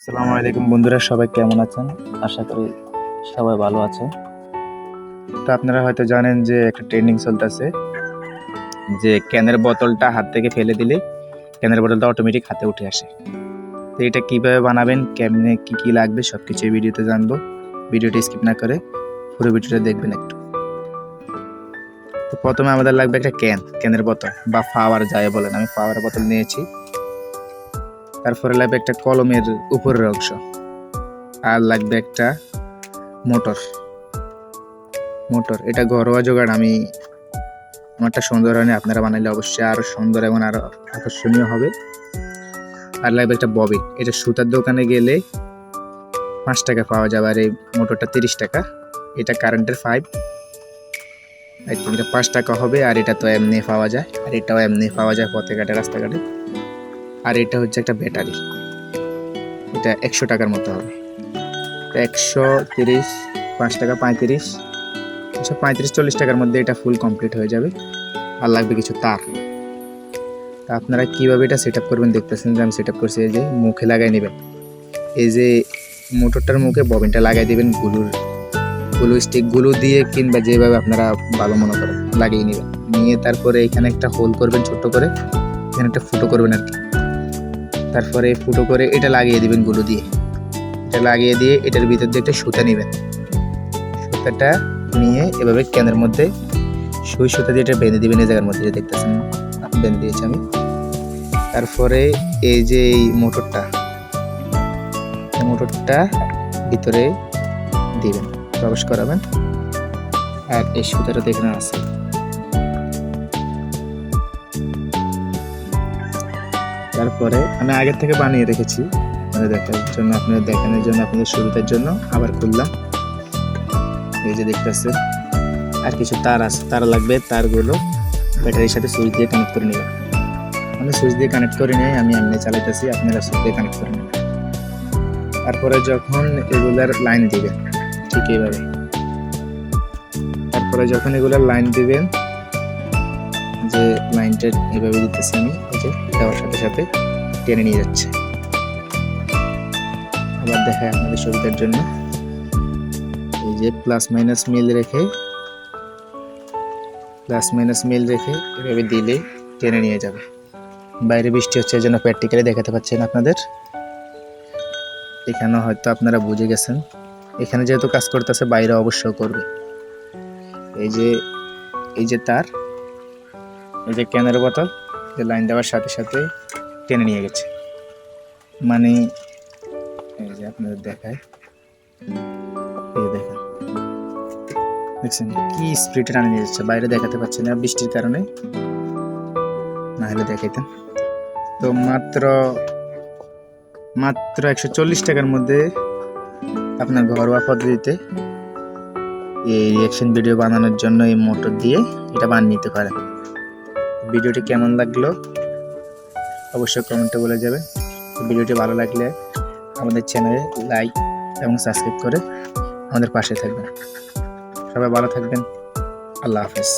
আসসালামু আলাইকুম বন্ধুরা, সবাই কেমন আছেন? আশা করি সবাই ভালো আছে। তো আপনারা হয়তো জানেন যে একটা ট্রেন্ডিং চলতেছে যে ক্যানের বোতলটা হাত থেকে ফেলে দিলে ক্যানের বোতলটা অটোমেটিক হাতে উঠে আসে। তো এটা কিভাবে বানাবেন, কেমনে কি কি লাগবে সবকিছু এই ভিডিওতে জানবো। ভিডিওটি স্কিপ না করে পুরো ভিডিওটা দেখবেন একটু। তো প্রথমে আমাদের লাগবে একটা ক্যানের বোতল বা ফ্লাওয়ার যাই বলেন, আমি ফ্লাওয়ার বোতল নিয়েছি। তারপরে লাগবে একটা কলমের উপরের অংশ, আর লাগবে একটা মোটর। এটা ঘরোয়া জোগাড়, আমি আমারটা সুন্দর হয়নি, আপনারা বানাইলে অবশ্যই আরো সুন্দর এবং আরো আকর্ষণীয় হবে। আর লাগবে একটা ববিন, এটা সুতার দোকানে গেলে 5 টাকা পাওয়া যাবে, আর এই মোটরটা 30 টাকা। এটা কারেন্টের পাইপ, এটা 5 টাকা হবে। আর এটা তো এমনি পাওয়া যায়, আর এটাও এমনি পাওয়া যায় পথে ঘাটে রাস্তাঘাটে। আর এটা হচ্ছে একটা ব্যাটারি, এটা 100 টাকার মতো হবে। 130, 5 টাকা 35, 35-40 টাকার মধ্যে এটা ফুল কমপ্লিট হয়ে যাবে। আর লাগবে কিছু তার। তা আপনারা কীভাবে এটা সেট আপ করবেন দেখতেছেন যে আমি সেট আপ করছি। এই যে মুখে লাগাই নেবেন, এই যে মোটরটার মুখে ববিনটা লাগাই দেবেন গ্লু স্টিক দিয়ে, কিংবা যেভাবে আপনারা ভালো মনে করেন লাগিয়ে নেবেন। নিয়ে তারপরে এখানে একটা হোল করবেন ছোট্ট করে, এখানে একটা ফুটো করবেন আর কি। তারপরে ফুটো করে এটা লাগিয়ে দিবেন গ্লু দিয়ে। এটা লাগিয়ে দিয়ে এটার ভিতর দিয়ে একটা সুতা নেবেন। সুতাটা নিয়ে এভাবে ক্যানের মধ্যে সুই সুতা দিয়ে এটা বেঁধে দিবেন। এই জায়গার মধ্যে যে দেখতেছেন বেঁধে দিয়েছি আমি। তারপরে এই যে এই মোটরটা ভিতরে দিবেন, প্রবেশ করাবেন। আর এই সুতাটা এখানে আছে। তারপরে আমি আগের থেকে বানিয়ে রেখেছি আপনাদের দেখানোর জন্য আপনাদের সুবিধার জন্য আবার খুললাম। এই যে দেখতেছেন আর কিছু তার আছে, তার লাগবে। তারগুলো ব্যাটারির সাথে সুইচ দিয়ে কানেক্ট করে নেবেন। আমি সুইচ দিয়ে কানেক্ট করে নিয়ে আমি এমনি চালাইতেছি, আপনারা সুইচ দিয়ে কানেক্ট করে নেবেন। তারপরে যখন এগুলার লাইন দিবেন ঠিক এইভাবে, তারপরে যখন এগুলার লাইন দিবেন, যে লাইনটা এইভাবে দিতেছি আমি, এই যে দেওয়ার সাথে সাথে টেনে নিয়ে যাচ্ছে। আবার দেখায় আপনাদের সুবিধার জন্য, এই যে প্লাস মাইনাস মিল রেখে এভাবে দিলে টেনে নিয়ে যাবে। বাইরে বৃষ্টি হচ্ছে, এই জন্য প্র্যাকটিক্যালি দেখাতে পাচ্ছেন আপনাদের। এখানে হয়তো আপনারা বুঝে গেছেন, এখানে যেহেতু কাজ করতেছে বাইরে অবশ্যই করবে। এই যে তার, এই যে ক্যানের বোতল, যে লাইন দেওয়ার সাথে সাথে টেনে নিয়ে গেছে। মানে এই যে আপনাদের দেখায়, এই দেখেন, দেখছেন কি স্পিডে টানে নিয়ে যাচ্ছে। বাইরে দেখাতে পাচ্ছি না বৃষ্টির কারণে, না হলে দেখাইতাম। তো মাত্র 140 টাকার মধ্যে আপনার ঘরোয়া পদ্ধতিতে এই রিঅ্যাকশন ভিডিও বানানোর জন্য এই মোটর দিয়ে এটা বানিয়ে নিতে পারেন। ভিডিওটি কেমন লাগলো অবশ্যই কমেন্টে বলে যাবেন। ভিডিওটি ভালো লাগলে আমাদের চ্যানেলে লাইক এবং সাবস্ক্রাইব করে আমাদের পাশে থাকবেন। সবাই ভালো থাকবেন। আল্লাহ হাফেজ।